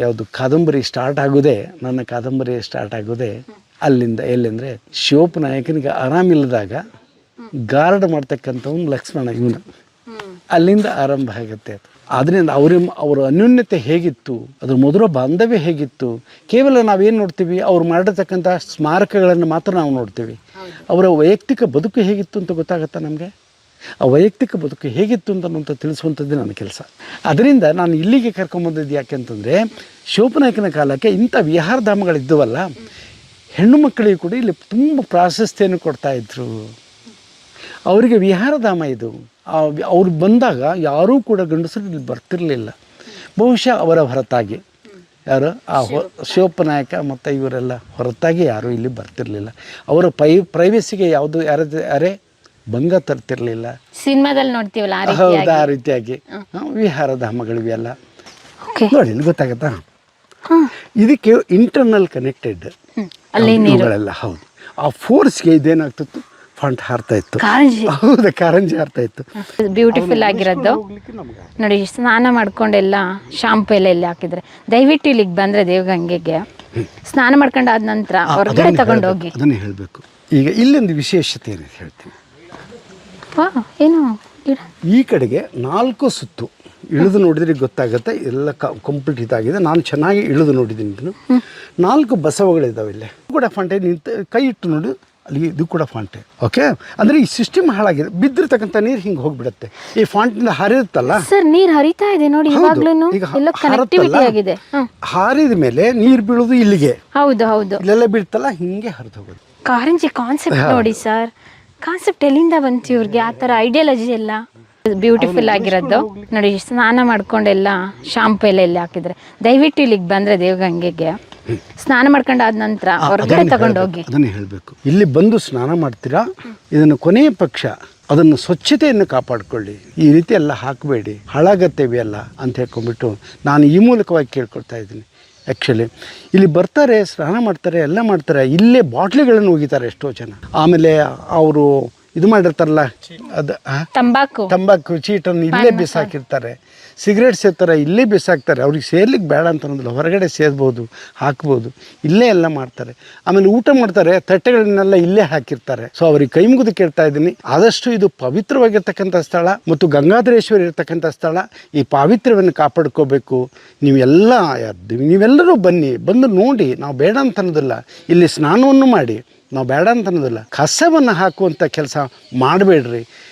ಯಾವುದು ಕಾದಂಬರಿ ಸ್ಟಾರ್ಟ್ ಆಗೋದೇ, ನನ್ನ ಕಾದಂಬರಿ ಸ್ಟಾರ್ಟ್ ಆಗೋದೇ ಅಲ್ಲಿಂದ. ಎಲ್ಲೆಂದರೆ ಶಿವಪ್ಪನಾಯಕನಿಗೆ ಆರಾಮಿಲ್ಲದಾಗ ಗಾರ್ಡ್ ಮಾಡ್ತಕ್ಕಂಥವ್ನು ಲಕ್ಷ್ಮಣ, ಇವನು. ಅಲ್ಲಿಂದ ಆರಂಭ ಆಗುತ್ತೆ ಅದು. ಆದ್ದರಿಂದ ಅವರ ಅನ್ಯೋನ್ಯತೆ ಹೇಗಿತ್ತು, ಅದ್ರ ಮಧುರ ಬಾಂಧವ್ಯ ಹೇಗಿತ್ತು, ಕೇವಲ ನಾವೇನು ನೋಡ್ತೀವಿ, ಅವ್ರು ಮಾಡಿರ್ತಕ್ಕಂಥ ಸ್ಮಾರಕಗಳನ್ನು ಮಾತ್ರ ನಾವು ನೋಡ್ತೀವಿ. ಅವರ ವೈಯಕ್ತಿಕ ಬದುಕು ಹೇಗಿತ್ತು ಅಂತ ಗೊತ್ತಾಗುತ್ತಾ ನಮಗೆ? ಆ ವೈಯಕ್ತಿಕ ಬದುಕು ಹೇಗಿತ್ತು ಅಂತ ತಿಳಿಸುವಂಥದ್ದೇ ನನ್ನ ಕೆಲಸ. ಅದರಿಂದ ನಾನು ಇಲ್ಲಿಗೆ ಕರ್ಕೊಂಬಂದಿದ್ದು ಯಾಕೆ ಅಂತಂದರೆ, ಶಿವಪ್ಪನಾಯಕನ ಕಾಲಕ್ಕೆ ಇಂಥ ವಿಹಾರಧಾಮಗಳಿದ್ದವಲ್ಲ, ಹೆಣ್ಣು ಮಕ್ಕಳಿಗೆ ಕೂಡ ಇಲ್ಲಿ ತುಂಬ ಪ್ರಾಶಸ್ತ್ಯವನ್ನು ಕೊಡ್ತಾಯಿದ್ರು. ಅವರಿಗೆ ವಿಹಾರಧಾಮ ಇದು. ಅವ್ರು ಬಂದಾಗ ಯಾರೂ ಕೂಡ ಗಂಡಸರು ಇಲ್ಲಿ ಬರ್ತಿರಲಿಲ್ಲ. ಬಹುಶಃ ಅವರ ಹೊರತಾಗಿ ಯಾರು ಶಿವಪ್ಪನಾಯಕ ಮತ್ತು ಇವರೆಲ್ಲ ಹೊರತಾಗಿ ಯಾರೂ ಇಲ್ಲಿ ಬರ್ತಿರಲಿಲ್ಲ. ಅವರ ಪ್ರೈವೇಸಿಗೆ ಯಾವುದು ಯಾರೇ ಭಂಗ ತರ್ತಿರಲಿಲ್ಲ. ಸಿನಿಮಾದಲ್ಲಿ ನೋಡ್ತೀವಲ್ಲ ಹೌದು, ಆ ರೀತಿಯಾಗಿ ವಿಹಾರಧಾಮಗಳಿವೆಲ್ಲ ನೋಡಿ ಗೊತ್ತಾಗತ್ತಾ. ಇದಕ್ಕೆ ಇಂಟರ್ನಲ್ ಕನೆಕ್ಟೆಡ್ ಇವುಗಳೆಲ್ಲ. ಹೌದು, ಆ ಫೋರ್ಸ್ಗೆ ಇದೇನಾಗ್ತಿತ್ತು, ಫಂಟ್ ಹಾರ್ತಾ ಇತ್ತು. ಹೌದು, ಕಾರಂಜಿ ಹಾರ್ತಾ ಇತ್ತು. ಬ್ಯೂಟಿಫುಲ್ ಆಗಿರೋದು ನೋಡಿ. ಸ್ನಾನ ಮಾಡ್ಕೊಂಡೆಲ್ಲ ಶಾಂಪು ಎಲ್ಲ ಹಾಕಿದ್ರೆ, ದಯವಿಟ್ಟು ಇಲ್ಲಿಗೆ ಬಂದರೆ ದೇವಗಂಗೆಗೆ ಸ್ನಾನ ಮಾಡ್ಕೊಂಡಾದ ನಂತರ ಹೊರಗಡೆ ತಗೊಂಡೋಗಿ ಅದನ್ನೇ ಹೇಳಬೇಕು. ಈಗ ಇಲ್ಲೊಂದು ವಿಶೇಷತೆ ಏನಿದೆ ಹೇಳ್ತೀನಿ. ಏನು ಈ ಕಡೆಗೆ 4 ಸುತ್ತು ಇಳಿದು ನೋಡಿದ್ರೆ ಗೊತ್ತಾಗುತ್ತೆ, ಎಲ್ಲ ಕಂಪ್ಲೀಟ್ ಇದಾಗಿದೆ. ನಾನು ಚೆನ್ನಾಗಿ ಇಳಿದು ನೋಡಿದ್ದೀನಿ. 4 ಬಸವಗಳಿದ್ದಾವೆ ಇಲ್ಲಿ ಕೂಡ. ಫಾಂಟೆ ನಿಂತು ಕೈ ಇಟ್ಟು ನೋಡಿ, ಅಲ್ಲಿ ಇದು ಕೂಡ ಫಾಂಟೆ. ಓಕೆ, ಅಂದರೆ ಈ ಸಿಸ್ಟಮ್ ಹಾಳಾಗಿದೆ. ಬಿದ್ದಿರ್ತಕ್ಕಂಥ ನೀರು ಹಿಂಗೆ ಹೋಗ್ಬಿಡುತ್ತೆ. ಈ ಫಾಂಟಿಂದ ಹರಿಯುತ್ತಲ್ಲ ಸರ್, ನೀರು ಹರಿತಾ ಇದೆ ನೋಡಿ. ಈಗ ಹಾರಿದ ಮೇಲೆ ನೀರು ಬೀಳೋದು ಇಲ್ಲಿಗೆ. ಹೌದು ಹೌದು, ಇಲ್ಲೆಲ್ಲ ಬೀಳ್ತಲ್ಲ, ಹಿಂಗೆ ಹರಿದು ಹೋಗೋದು. ಕಾರಂಜಿ ಕಾನ್ಸೆಪ್ಟ್ ನೋಡಿ ಸರ್. ಕಾನ್ಸೆಪ್ಟ್ ಎಲ್ಲಿಂದ ಬಂತು ಇವ್ರಿಗೆ? ಆ ಥರ ಐಡಿಯಾಲಜಿ ಎಲ್ಲ ಬ್ಯೂಟಿಫುಲ್ ಆಗಿರೋದು ನೋಡಿ. ಸ್ನಾನ ಮಾಡ್ಕೊಂಡೆಲ್ಲ ಶಾಂಪು ಎಲ್ಲ ಹಾಕಿದ್ರೆ, ದಯವಿಟ್ಟು ಇಲ್ಲಿಗೆ ಬಂದರೆ ದೇವಗಂಗೆಗೆ ಸ್ನಾನ ಮಾಡ್ಕೊಂಡಾದ ನಂತರ ಹೊರಗಡೆ ತಗೊಂಡೋಗಿ ಅದನ್ನೇ ಹೇಳಬೇಕು. ಇಲ್ಲಿ ಬಂದು ಸ್ನಾನ ಮಾಡ್ತೀರಾ, ಇದನ್ನು ಕೊನೆಯ ಪಕ್ಷ ಅದನ್ನು ಸ್ವಚ್ಛತೆಯನ್ನು ಕಾಪಾಡಿಕೊಳ್ಳಿ. ಈ ರೀತಿ ಎಲ್ಲ ಹಾಕಬೇಡಿ, ಹಾಳಾಗತ್ತೇವೆ ಎಲ್ಲ ಅಂತ ಹೇಳ್ಕೊಂಡ್ಬಿಟ್ಟು ನಾನು ಈ ಮೂಲಕವಾಗಿ ಕೇಳ್ಕೊಳ್ತಾ ಇದ್ದೀನಿ. ಆ್ಯಕ್ಚುಲಿ ಇಲ್ಲಿ ಬರ್ತಾರೆ, ಸ್ನಾನ ಮಾಡ್ತಾರೆ, ಎಲ್ಲ ಮಾಡ್ತಾರೆ. ಇಲ್ಲೇ ಬಾಟ್ಲಿಗಳನ್ನು ಒಗಿತಾರೆ ಎಷ್ಟೋ ಜನ. ಆಮೇಲೆ ಅವರು ಇದು ಮಾಡಿರ್ತಾರಲ್ಲ, ಅದು ತಂಬಾಕು ಚೀಟನ್ನು ಇಲ್ಲೇ ಬಿಸಾಕಿರ್ತಾರೆ. ಸಿಗರೇಟ್ ಸೇರ್ತಾರೆ, ಇಲ್ಲೇ ಬಿಸಾಕ್ತಾರೆ. ಅವ್ರಿಗೆ ಸೇರ್ಲಿಕ್ಕೆ ಬೇಡ ಅಂತ ಅನ್ನೋದಿಲ್ಲ, ಹೊರಗಡೆ ಸೇರ್ಬೋದು, ಹಾಕ್ಬೋದು. ಇಲ್ಲೇ ಎಲ್ಲ ಮಾಡ್ತಾರೆ. ಆಮೇಲೆ ಊಟ ಮಾಡ್ತಾರೆ, ತಟ್ಟೆಗಳನ್ನೆಲ್ಲ ಇಲ್ಲೇ ಹಾಕಿರ್ತಾರೆ. ಸೊ ಅವ್ರಿಗೆ ಕೈ ಮುಗಿದು ಕೇಳ್ತಾ ಇದ್ದೀನಿ, ಆದಷ್ಟು ಇದು ಪವಿತ್ರವಾಗಿರ್ತಕ್ಕಂಥ ಸ್ಥಳ ಮತ್ತು ಗಂಗಾಧರೇಶ್ವರಿ ಇರ್ತಕ್ಕಂಥ ಸ್ಥಳ. ಈ ಪಾವಿತ್ರ್ಯವನ್ನು ಕಾಪಾಡ್ಕೋಬೇಕು. ನೀವೆಲ್ಲರೂ ಬಂದು ನೋಡಿ. ನಾವು ಬೇಡ ಅಂತ ಅನ್ನೋದಿಲ್ಲ, ಇಲ್ಲಿ ಸ್ನಾನವನ್ನು ಮಾಡಿ, ನಾವು ಬೇಡ ಅಂತ ಅನ್ನೋದಿಲ್ಲ. ಕಸವನ್ನು ಹಾಕುವಂಥ ಕೆಲಸ ಮಾಡಬೇಡ್ರಿ.